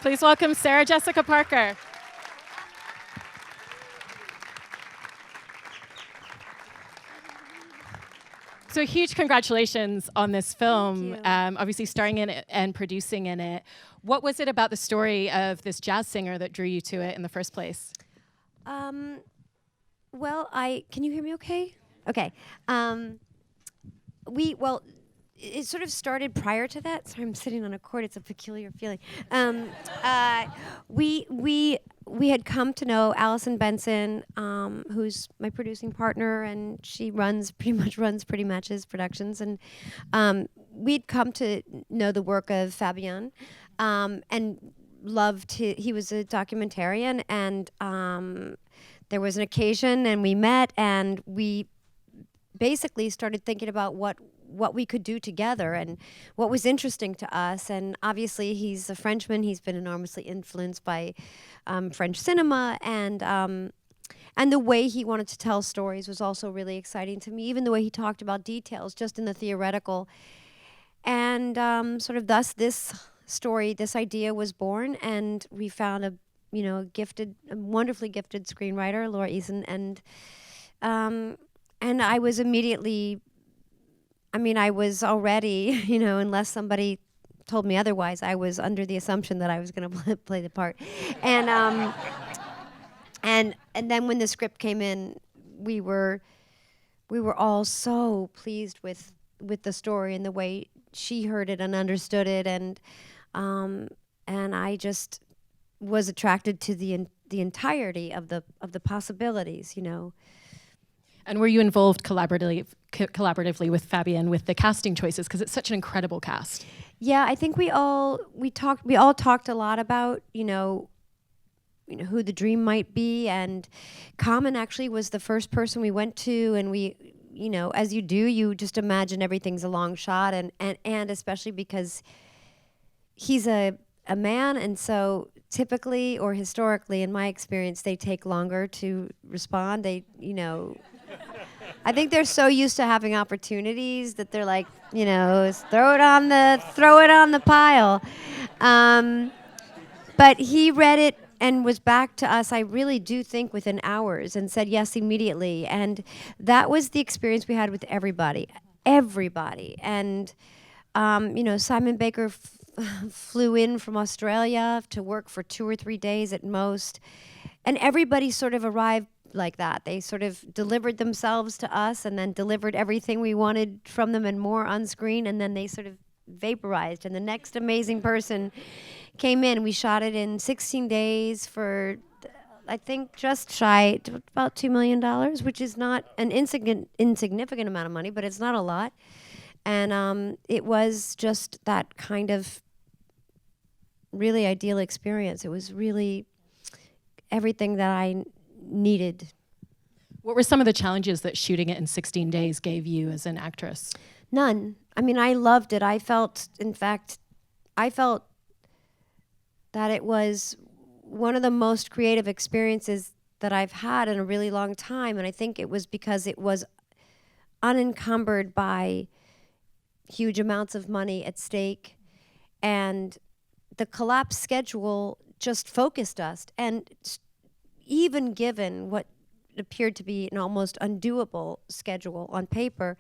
Please welcome Sarah Jessica Parker. So huge congratulations on this film, obviously starring in it and producing in it. What was it about the story of this jazz singer that drew you to it in the first place? Well, can you hear me okay? Okay. It sort of started prior to that. Sorry, I'm sitting on a cord. It's a peculiar feeling. We had come to know Allison Benson, who's my producing partner, and she pretty much runs his productions. And we'd come to know the work of Vivienne, and he was a documentarian, and there was an occasion, and we met, and we basically started thinking about what we could do together and what was interesting to us. And obviously he's a Frenchman. He's been enormously influenced by French cinema, and the way he wanted to tell stories was also really exciting to me, even the way he talked about details just in the theoretical. And sort of thus this idea was born, and we found a wonderfully gifted screenwriter, Laura Eason, and I was immediately, I was already, unless somebody told me otherwise, I was under the assumption that I was going to play the part. And and then when the script came in, we were all so pleased with the story and the way she heard it and understood it, and I just was attracted to the entirety of the possibilities, And were you involved collaboratively with Vivienne with the casting choices, because it's such an incredible cast? Yeah, I think we all talked a lot about who the dream might be, and Common actually was the first person we went to, and we, as you do, you just imagine everything's a long shot, and especially because he's a man, and so typically or historically, in my experience, they take longer to respond. I think they're so used to having opportunities that they're like, throw it on the pile. But he read it and was back to us, I really do think, within hours, and said yes immediately. And that was the experience we had with everybody. And Simon Baker flew in from Australia to work for 2 or 3 days at most, and everybody sort of arrived like that. They sort of delivered themselves to us, and then delivered everything we wanted from them and more on screen, and then they sort of vaporized, and the next amazing person came in. We shot it in 16 days for, I think, just shy to about $2 million, which is not an insignificant amount of money, but it's not a lot. And it was just that kind of really ideal experience. It was really everything that I needed. What were some of the challenges that shooting it in 16 days gave you as an actress? None. I loved it. I felt that it was one of the most creative experiences that I've had in a really long time, and I think it was because it was unencumbered by huge amounts of money at stake, and the collapsed schedule just focused us. And even given what appeared to be an almost undoable schedule on paper,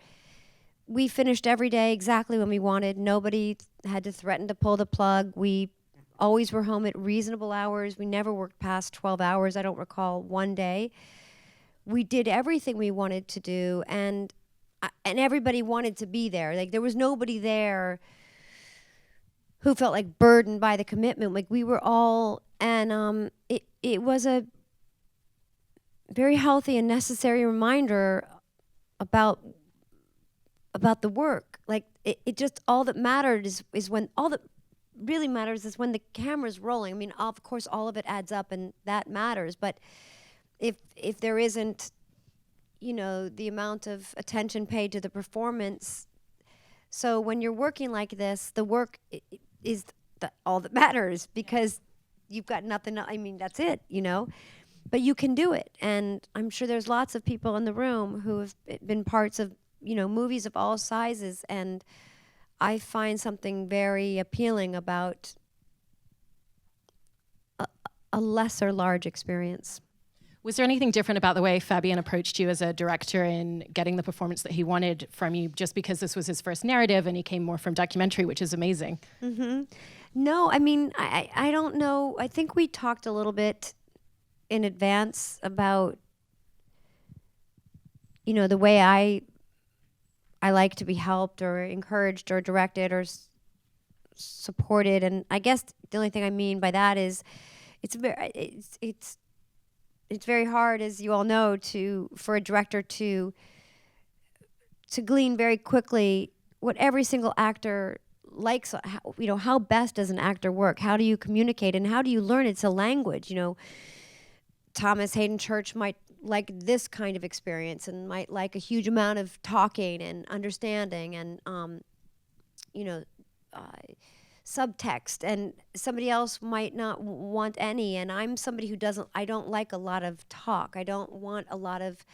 we finished every day exactly when we wanted. Nobody had to threaten to pull the plug. We always were home at reasonable hours. We never worked past 12 hours. I don't recall one day. We did everything we wanted to do, and everybody wanted to be there. Like, there was nobody there who felt like burdened by the commitment. Like, we were all, and it was a very healthy and necessary reminder about the work. Like, it just, all that mattered is when, all that really matters is when the camera's rolling. Of course, all of it adds up, and that matters. But if there isn't, the amount of attention paid to the performance, so when you're working like this, the work is all that matters, because you've got nothing. That's it. But you can do it, and I'm sure there's lots of people in the room who have been parts of movies of all sizes, and I find something very appealing about a lesser large experience. Was there anything different about the way Fabien approached you as a director in getting the performance that he wanted from you, just because this was his first narrative and he came more from documentary, which is amazing? Mm-hmm. No, I mean, I don't know. I think we talked a little bit in advance about, you know, the way I like to be helped or encouraged or directed or supported. And I guess the only thing I mean by that is it's very hard, as you all know, for a director to glean very quickly what every single actor likes. How best does an actor work? How do you communicate, and how do you learn? It's a language. You know, Thomas Hayden Church might like this kind of experience and might like a huge amount of talking and understanding and subtext, and somebody else might not want any. And I'm somebody who I don't like a lot of talk. I don't want a lot of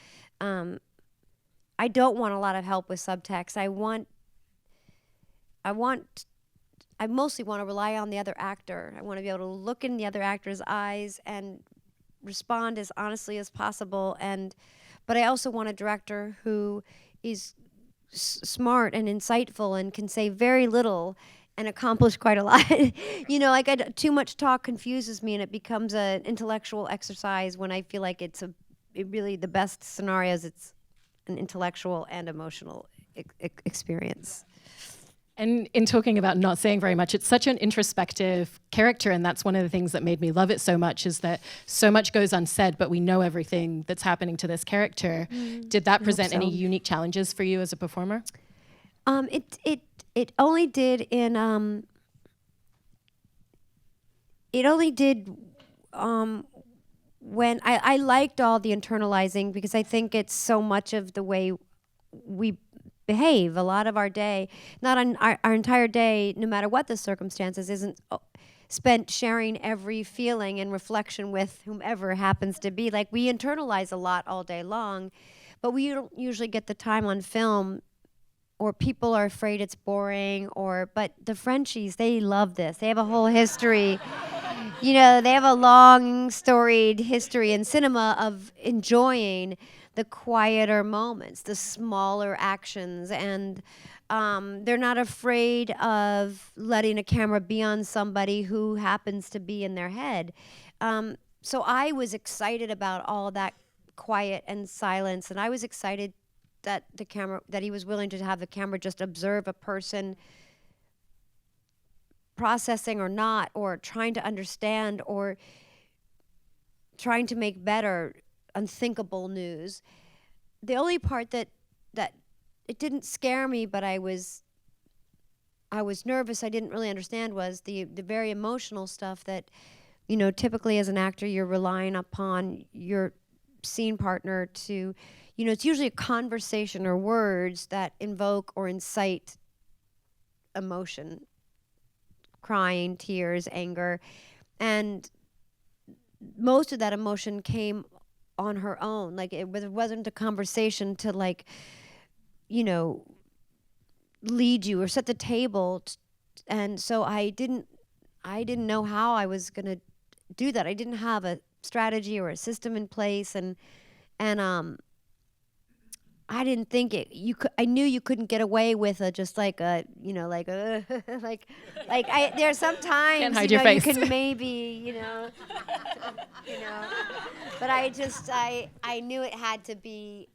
help with subtext. I mostly want to rely on the other actor. I want to be able to look in the other actor's eyes and respond as honestly as possible. But I also want a director who is smart and insightful and can say very little and accomplish quite a lot. Too much talk confuses me, and it becomes an intellectual exercise when I feel like really the best scenarios. It's an intellectual and emotional experience. And in talking about not saying very much, it's such an introspective character, and that's one of the things that made me love it so much, is that so much goes unsaid, but we know everything that's happening to this character. Did that present any unique challenges for you as a performer? It only did when I liked all the internalizing, because I think it's so much of the way we behave. A lot of our day, not on our entire day, no matter what the circumstances, isn't spent sharing every feeling and reflection with whomever happens to be. Like, we internalize a lot all day long, but we don't usually get the time on film, or people are afraid it's boring, but the Frenchies, they love this. They have a whole history. They have a long storied history in cinema of enjoying the quieter moments, the smaller actions, and they're not afraid of letting a camera be on somebody who happens to be in their head. So I was excited about all that quiet and silence, and I was excited that he was willing to have the camera just observe a person processing or not, or trying to understand, or trying to make better unthinkable news. The only part that it didn't scare me, but I was nervous, I didn't really understand, was the very emotional stuff that, typically as an actor you're relying upon your scene partner to, it's usually a conversation or words that invoke or incite emotion, crying, tears, anger, and most of that emotion came on her own. Like, it wasn't a conversation to lead you or set the table, and so I didn't know how I was gonna do that. I didn't have a strategy or a system in place, and I didn't think I knew you couldn't get away with there's sometimes Can't hide your face. You can maybe but I knew it had to be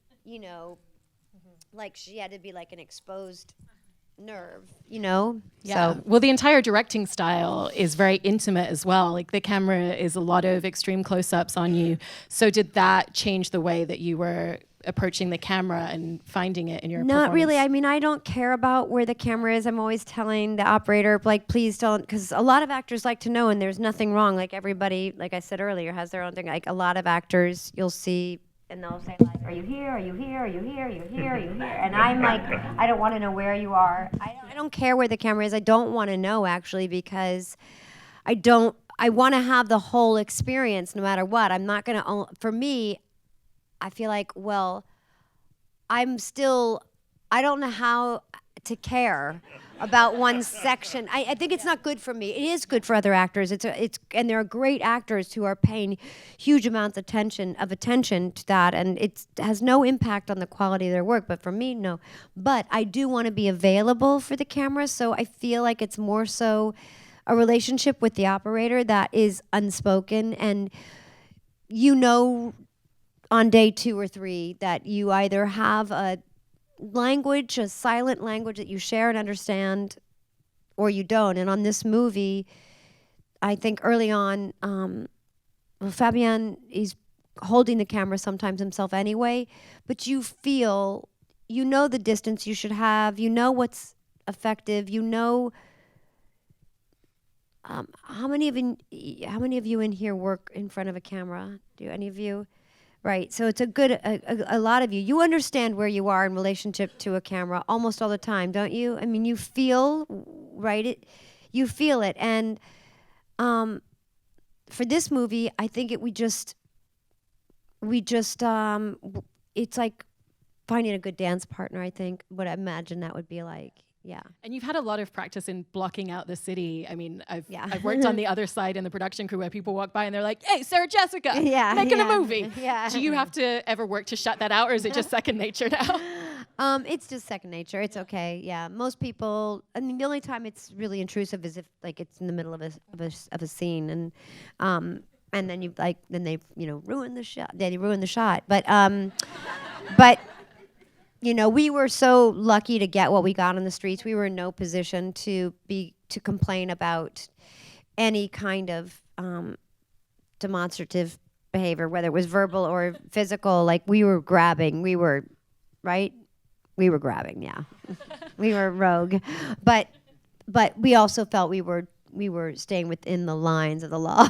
like she had to be like an exposed nerve, Yeah. So. Well, the entire directing style is very intimate as well. Like, the camera is a lot of extreme close-ups on you. So did that change the way that you were approaching the camera and finding it in your performance? Not really. I mean, I don't care about where the camera is. I'm always telling the operator, like, please don't, because a lot of actors like to know, and there's nothing wrong. Like, everybody, like I said earlier, has their own thing. Like, a lot of actors you'll see, and they'll say, like, are you here? Are you here? Are you here? Are you here? Are you here? And I'm like, I don't want to know where you are. I don't care where the camera is. I don't want to know, actually, because I want to have the whole experience no matter what. I'm not going to, for me, I feel like, well, I don't know how to care about one section. I think it's not good for me. It is good for other actors. And there are great actors who are paying huge amounts of attention to that, and it has no impact on the quality of their work. But for me, no. But I do want to be available for the camera, so I feel like it's more so a relationship with the operator that is unspoken, and on day 2 or 3 that you either have a silent language that you share and understand, or you don't. And on this movie, I think early on, Fabienne is holding the camera sometimes himself anyway, but you know the distance you should have, what's effective, how many of you in here work in front of a camera? Do any of you? Right, so it's a lot of you. You understand where you are in relationship to a camera almost all the time, don't you? I mean, you feel, right? You feel it. And for this movie, I think it's like finding a good dance partner, I think, what I imagine that would be like. Yeah. And you've had a lot of practice in blocking out the city. I mean, I've worked on the other side in the production crew where people walk by and they're like, hey, Sarah Jessica, making a movie. Yeah. Do you have to ever work to shut that out, or is it just second nature now? It's just second nature. It's okay. Yeah. Most people, I mean, the only time it's really intrusive is if like it's in the middle of a scene, and then they've ruined the shot. They ruined the shot. But we were so lucky to get what we got on the streets. We were in no position to complain about any kind of demonstrative behavior, whether it was verbal or physical. Like we were grabbing, right? We were grabbing, yeah. We were rogue, but we also felt we were staying within the lines of the law.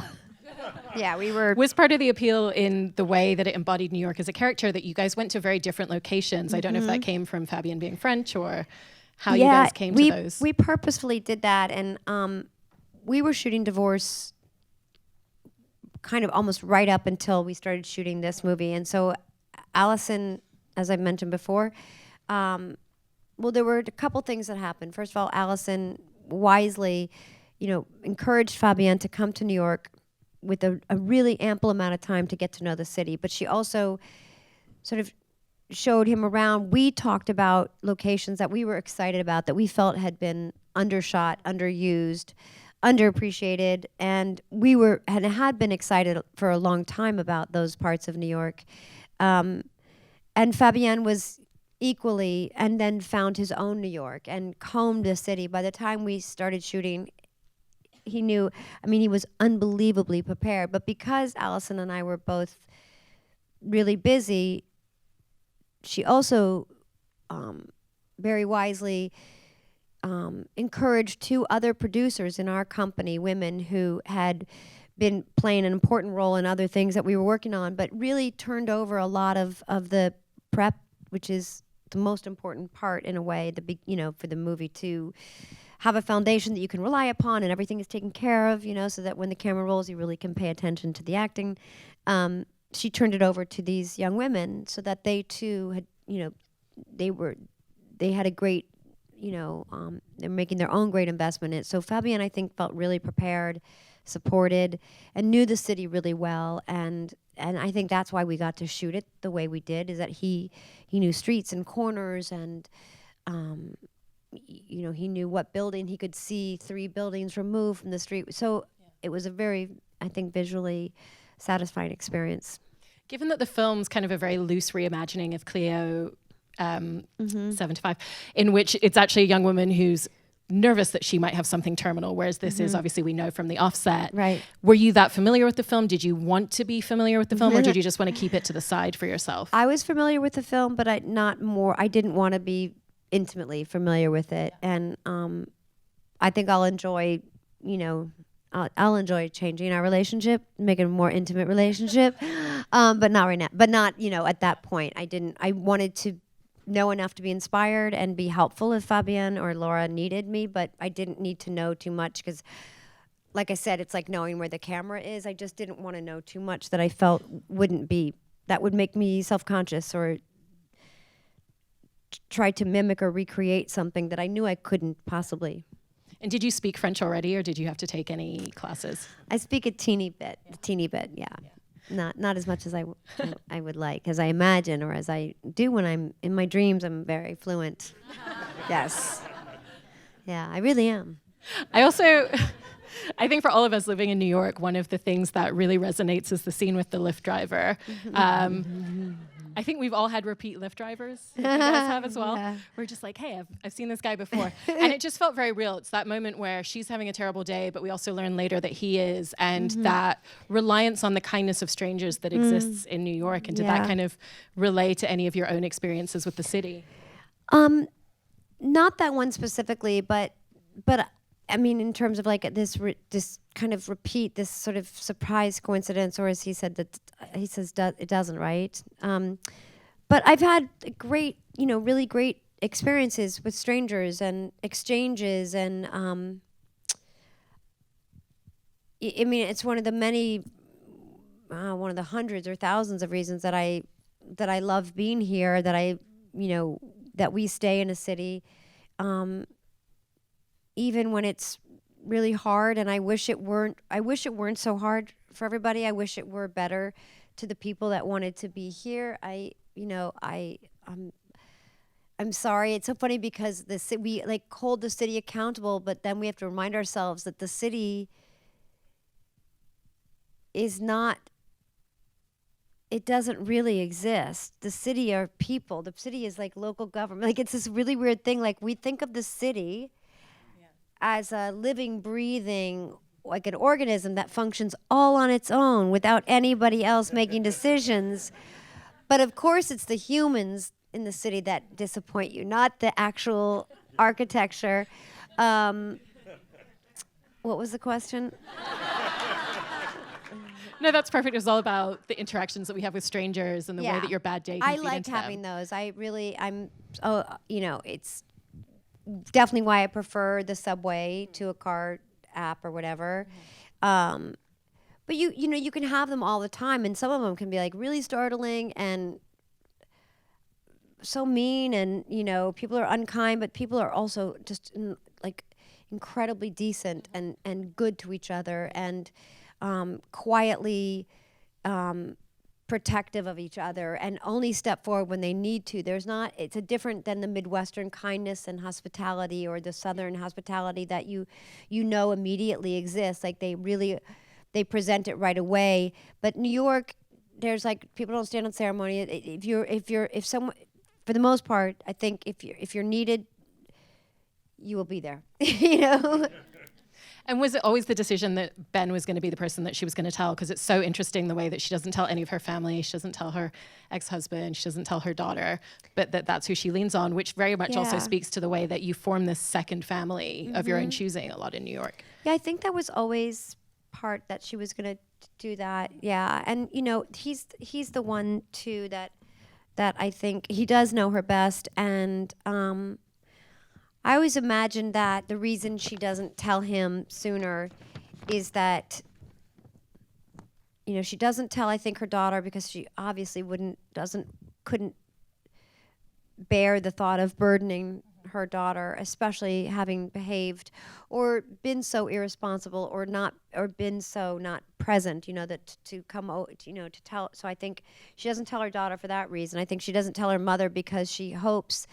Yeah, we were. Was part of the appeal in the way that it embodied New York as a character that you guys went to very different locations? I don't know if that came from Fabienne being French or how you guys came to those. We purposefully did that, and we were shooting Divorce kind of almost right up until we started shooting this movie. And so Allison, as I mentioned before, there were a couple things that happened. First of all, Allison wisely, encouraged Fabienne to come to New York with a really ample amount of time to get to know the city. But she also sort of showed him around. We talked about locations that we were excited about, that we felt had been undershot, underused, underappreciated, and had been excited for a long time about those parts of New York. And Fabienne was equally, and then found his own New York and combed the city. By the time we started shooting, he knew, he was unbelievably prepared. But because Allison and I were both really busy, she also very wisely encouraged 2 other producers in our company, women who had been playing an important role in other things that we were working on, but really turned over a lot of the prep, which is the most important part in a way, for the movie to have a foundation that you can rely upon and everything is taken care of, so that when the camera rolls, you really can pay attention to the acting. She turned it over to these young women so that they too had, they had a great, they're making their own great investment in it. So Fabienne, I think, felt really prepared, supported, and knew the city really well. And I think that's why we got to shoot it the way we did, is that he knew streets and corners, and he knew what building. He could see 3 buildings removed from the street. So it was a very, I think, visually satisfying experience. Given that the film's kind of a very loose reimagining of Cleo 75, in which it's actually a young woman who's nervous that she might have something terminal, whereas this is, obviously, we know from the offset. Right. Were you that familiar with the film? Did you want to be familiar with the film, or did you just want to keep it to the side for yourself? I was familiar with the film, but I didn't want to be intimately familiar with it. And I think I'll enjoy, I'll enjoy changing our relationship, making a more intimate relationship, but not right now. But not, at that point. I wanted to know enough to be inspired and be helpful if Fabienne or Laura needed me, but I didn't need to know too much because, like I said, it's like knowing where the camera is. I just didn't want to know too much that I felt that would make me self-conscious or tried to mimic or recreate something that I knew I couldn't possibly. And did you speak French already, or did you have to take any classes? I speak a teeny bit, yeah. Not as much as I would like, as I imagine, or as I do when I'm in my dreams. I'm very fluent. Yes. Yeah, I really am. I think for all of us living in New York, one of the things that really resonates is the scene with the Lyft driver. I think we've all had repeat Lyft drivers. You guys have as well. Yeah. We're just like, hey, I've seen this guy before. And it just felt very real. It's that moment where she's having a terrible day, but we also learn later that he is, and that reliance on the kindness of strangers that exists in New York. And did that kind of relate to any of your own experiences with the city? Not that one specifically, but I mean, in terms of like this kind of repeat, this sort of surprise coincidence, or as he said, it doesn't, right? But I've had great, really great experiences with strangers and exchanges, and I mean, it's one of the many, one of the hundreds or thousands of reasons that I love being here, that that we stay in a city. Even when it's really hard, and I wish it weren't so hard for everybody. I wish it were better to the people that wanted to be here. I'm sorry. It's so funny because we like hold the city accountable, but then we have to remind ourselves that the city is not. It doesn't really exist. The city are people. The city is like local government. Like, it's this really weird thing. Like, we think of the city as a living, breathing, like an organism that functions all on its own without anybody else making decisions. But of course, it's the humans in the city that disappoint you, not the actual architecture. What was the question? No, that's perfect. It was all about the interactions that we have with strangers and the way that your bad day can feed like into having them. those. It's definitely why I prefer the subway to a car app or whatever. But you can have them all the time, and some of them can be like really startling and so mean, and people are unkind, but people are also just like incredibly decent and good to each other, and quietly protective of each other, and only step forward when they need to. It's a different than the Midwestern kindness and hospitality, or the Southern hospitality that you immediately exists. Like, they present it right away. But New York, there's like, people don't stand on ceremony. If someone, for the most part, I think if you're needed, you will be there. And was it always the decision that Ben was going to be the person that she was going to tell? Because it's so interesting the way that she doesn't tell any of her family. She doesn't tell her ex-husband. She doesn't tell her daughter. But that's who she leans on, which very much also speaks to the way that you form this second family of your own choosing a lot in New York. Yeah, I think that was always part that she was going to do that. Yeah, and he's the one too that I think he does know her best, and I always imagine that the reason she doesn't tell him sooner is that, she doesn't tell, I think, her daughter because she obviously couldn't bear the thought of burdening her daughter, especially having behaved or been so irresponsible or been so not present, that to come out, to tell. So I think she doesn't tell her daughter for that reason. I think she doesn't tell her mother because she hopes.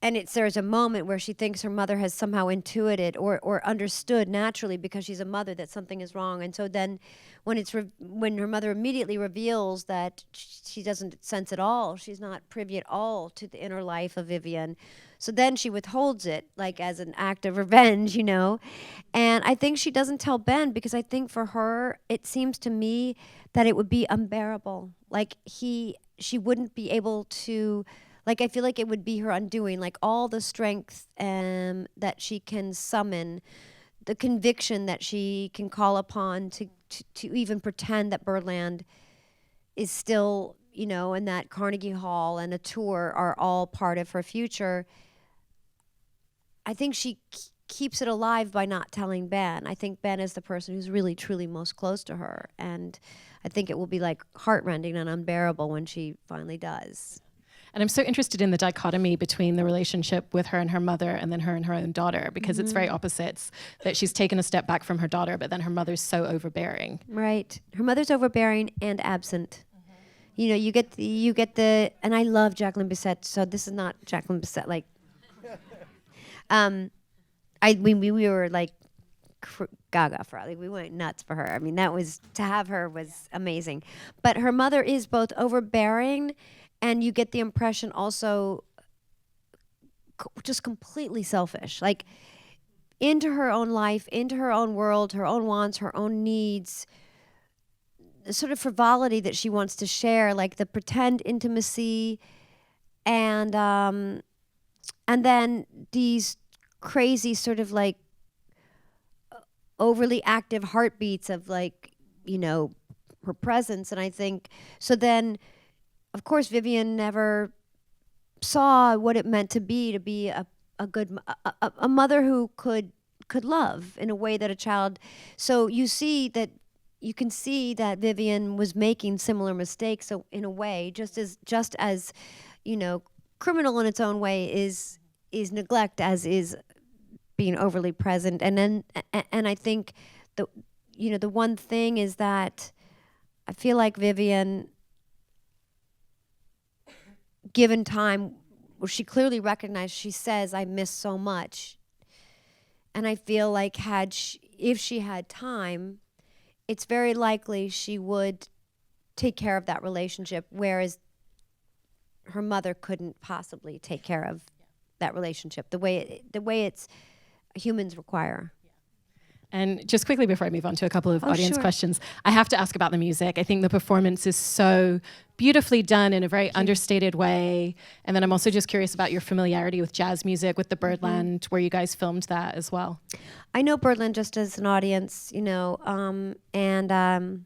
And there's a moment where she thinks her mother has somehow intuited or understood naturally, because she's a mother, that something is wrong. And so then when her mother immediately reveals that she doesn't sense at all, she's not privy at all to the inner life of Vivienne. So then she withholds it, like as an act of revenge, And I think she doesn't tell Ben because I think for her, it seems to me that it would be unbearable. Like she wouldn't be able to. Like, I feel like it would be her undoing, like all the strength that she can summon, the conviction that she can call upon to even pretend that Birdland is still, and that Carnegie Hall and a tour are all part of her future. I think she keeps it alive by not telling Ben. I think Ben is the person who's really, truly most close to her. And I think it will be like heartrending and unbearable when she finally does. And I'm so interested in the dichotomy between the relationship with her and her mother and then her and her own daughter, because it's very opposites, that she's taken a step back from her daughter, but then her mother's so overbearing. Right. Her mother's overbearing and absent. You know, you get the, and I love Jacqueline Bisset, so this is not Jacqueline Bisset, like, we were like gaga for her. Like, we went nuts for her. I mean, to have her was amazing. But her mother is both overbearing, and you get the impression also just completely selfish, like into her own life, into her own world, her own wants, her own needs, the sort of frivolity that she wants to share, like the pretend intimacy, and then these crazy sort of like overly active heartbeats of, like, you know, her presence. And I think so then, of course, Vivienne never saw what it meant to be a good a mother who could love in a way that a child. So you can see that Vivienne was making similar mistakes. So in a way, just as you know, criminal in its own way is neglect, as is being overly present. And I think the one thing is that I feel like Vivienne, given time, where she clearly recognized, she says, I miss so much. And I feel like if she had time, it's very likely she would take care of that relationship, whereas her mother couldn't possibly take care of that relationship the way it's humans require. And just quickly before I move on to a couple of audience questions, I have to ask about the music. I think the performance is so beautifully done in a very understated way. And then I'm also just curious about your familiarity with jazz music, with the Birdland, where you guys filmed that as well. I know Birdland just as an audience, you know, and it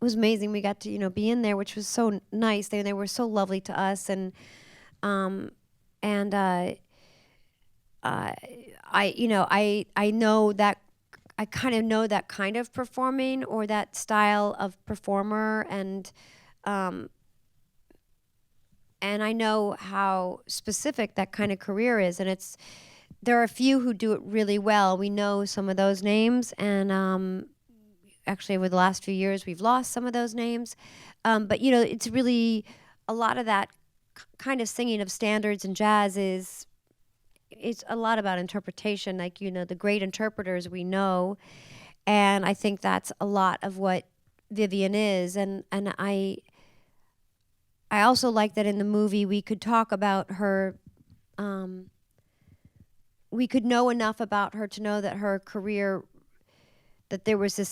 was amazing. We got to, you know, be in there, which was so nice. They were so lovely to us, and I know that I kind of know that kind of performing, or that style of performer, and I know how specific that kind of career is, and there are a few who do it really well. We know some of those names, and actually over the last few years we've lost some of those names, but you know, it's really a lot of that kind of singing of standards and jazz it's a lot about interpretation, like, you know, the great interpreters we know, and I think that's a lot of what Vivienne is, and I also like that in the movie we could talk about her, we could know enough about her to know that her career, that there was this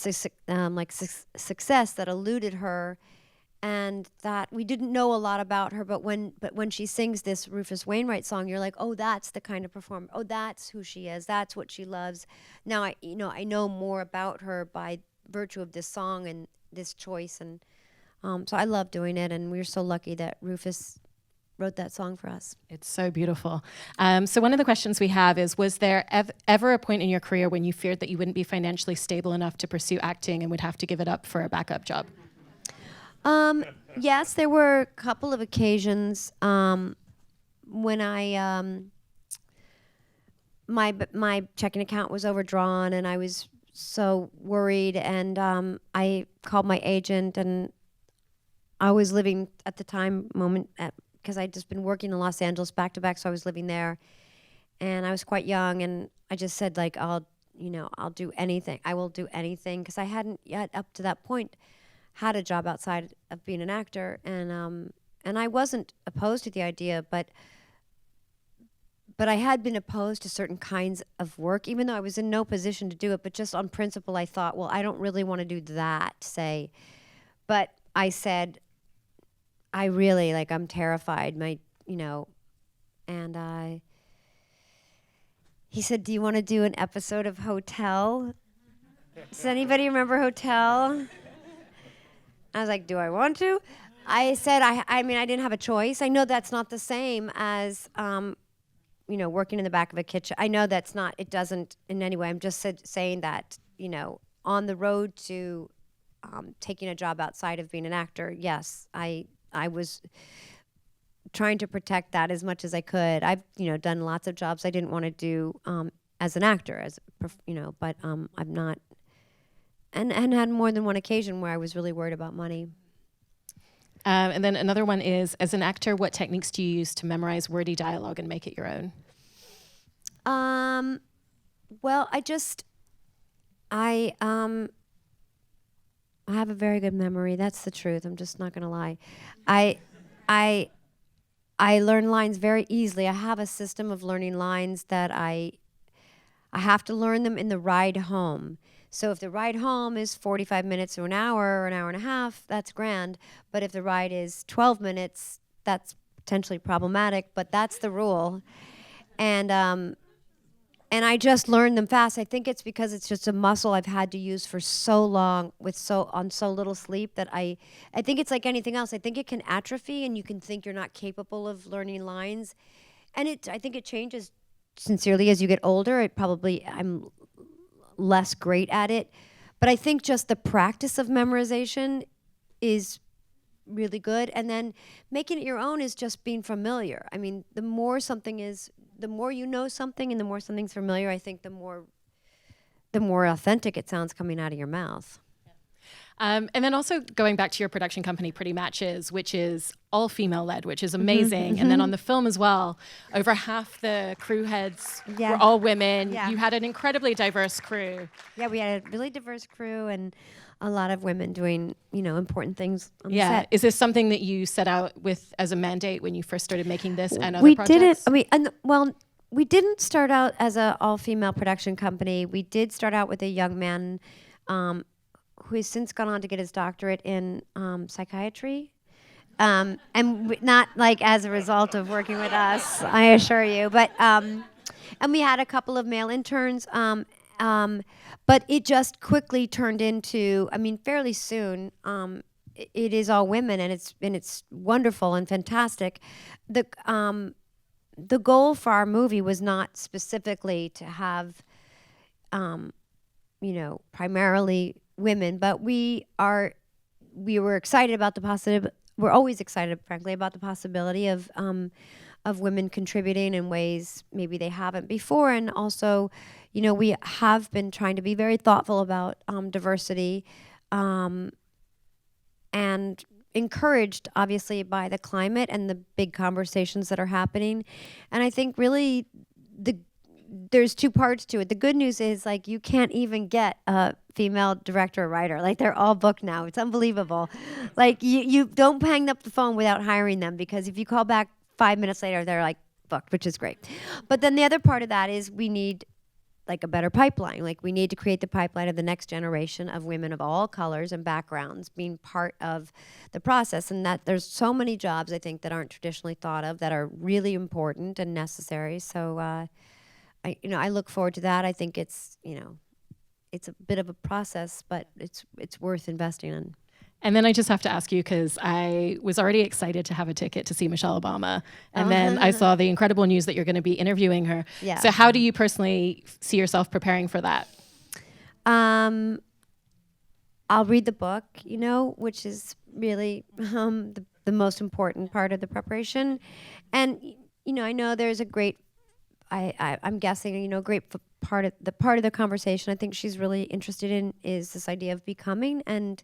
success that eluded her, and that we didn't know a lot about her, but when she sings this Rufus Wainwright song, you're like, oh, that's the kind of performer. Oh, that's who she is. That's what she loves. Now I know more about her by virtue of this song and this choice, and so I love doing it. And we're so lucky that Rufus wrote that song for us. It's so beautiful. So one of the questions we have is, was there ever a point in your career when you feared that you wouldn't be financially stable enough to pursue acting and would have to give it up for a backup job? Yes, there were a couple of occasions when I my checking account was overdrawn, and I was so worried, and I called my agent, and I was living at the time because I'd just been working in Los Angeles back to back, so I was living there, and I was quite young, and I just said, like, I'll do anything. I will do anything, because I hadn't yet up to that point had a job outside of being an actor, and I wasn't opposed to the idea, but I had been opposed to certain kinds of work, even though I was in no position to do it. But just on principle, I thought, well, I don't really want to do that, say. But I said, I really, like, I'm terrified, and he said, do you want to do an episode of Hotel? Does anybody remember Hotel? I was like, do I want to? I said, I mean, I didn't have a choice. I know that's not the same as, working in the back of a kitchen. I know that's not, it doesn't in any way. I'm just saying that, on the road to taking a job outside of being an actor, yes, I was trying to protect that as much as I could. I've, done lots of jobs I didn't want to do as an actor, but I've not, and had more than one occasion where I was really worried about money. And then another one is, as an actor, what techniques do you use to memorize wordy dialogue and make it your own? Well, I have a very good memory. That's the truth. I'm just not going to lie. I learn lines very easily. I have a system of learning lines that I have to learn them in the ride home. So if the ride home is 45 minutes or an hour and a half, that's grand. But if the ride is 12 minutes, that's potentially problematic, but that's the rule. And I just learned them fast. I think it's because it's just a muscle I've had to use for so long on so little sleep that I think it's like anything else. I think it can atrophy and you can think you're not capable of learning lines. And I think it changes sincerely as you get older. I'm less great at it. But I think just the practice of memorization is really good. And then making it your own is just being familiar. I mean, the more you know something and the more something's familiar, I think the more authentic it sounds coming out of your mouth. And then also going back to your production company, Pretty Matches, which is all female led, which is amazing. And then on the film as well, over half the crew heads were all women. Yeah. You had an incredibly diverse crew. Yeah, we had a really diverse crew and a lot of women doing, important things on the set. Is this something that you set out with as a mandate when you first started making this and other projects? We didn't start out as an all-female production company. We did start out with a young man who has since gone on to get his doctorate in psychiatry. And not like as a result of working with us, I assure you. But and we had a couple of male interns. But it just quickly turned into, fairly soon, it is all women, and it's wonderful and fantastic. The goal for our movie was not specifically to have, primarily women, but we were excited about the possibility. We're always excited, frankly, about the possibility of women contributing in ways maybe they haven't before, and also, we have been trying to be very thoughtful about diversity, and encouraged, obviously, by the climate and the big conversations that are happening. And I think really there's two parts to it. The good news is, like, you can't even get a female director or writer. Like, they're all booked now. It's unbelievable. Like, you don't hang up the phone without hiring them, because if you call back 5 minutes later, they're like booked, which is great. But then the other part of that is we need like a better pipeline. Like, we need to create the pipeline of the next generation of women of all colors and backgrounds being part of the process. And that there's so many jobs, I think, that aren't traditionally thought of that are really important and necessary. So I look forward to that. I think it's a bit of a process, but it's worth investing in. And then I just have to ask you, because I was already excited to have a ticket to see Michelle Obama. And then I saw the incredible news that you're going to be interviewing her. Yeah. So how do you personally see yourself preparing for that? I'll read the book, which is really the most important part of the preparation. And, I know there's a great, I'm guessing, great part of the conversation I think she's really interested in is this idea of becoming, and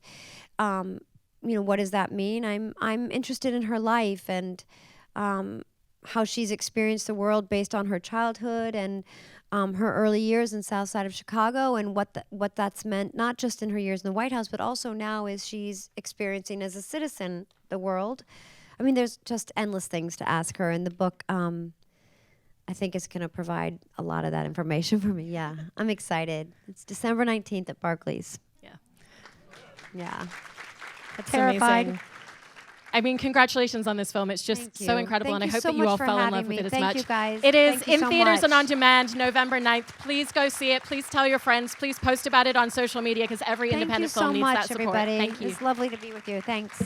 what does that mean? I'm interested in her life and how she's experienced the world based on her childhood and her early years in South Side of Chicago, and what that's meant not just in her years in the White House, but also now as she's experiencing as a citizen the world. There's just endless things to ask her, and the book I think it's going to provide a lot of that information for me. Yeah, I'm excited. It's December 19th at Barclays. Yeah. That's terrified. Amazing. Congratulations on this film. It's just so incredible, and I hope that you all fell in love with it as much. Thank you, guys. It is in theaters and on demand November 9th. Please go see it. Please tell your friends. Please post about it on social media, because every independent film needs that support. Thank you so much, everybody. Thank you. It's lovely to be with you. Thanks.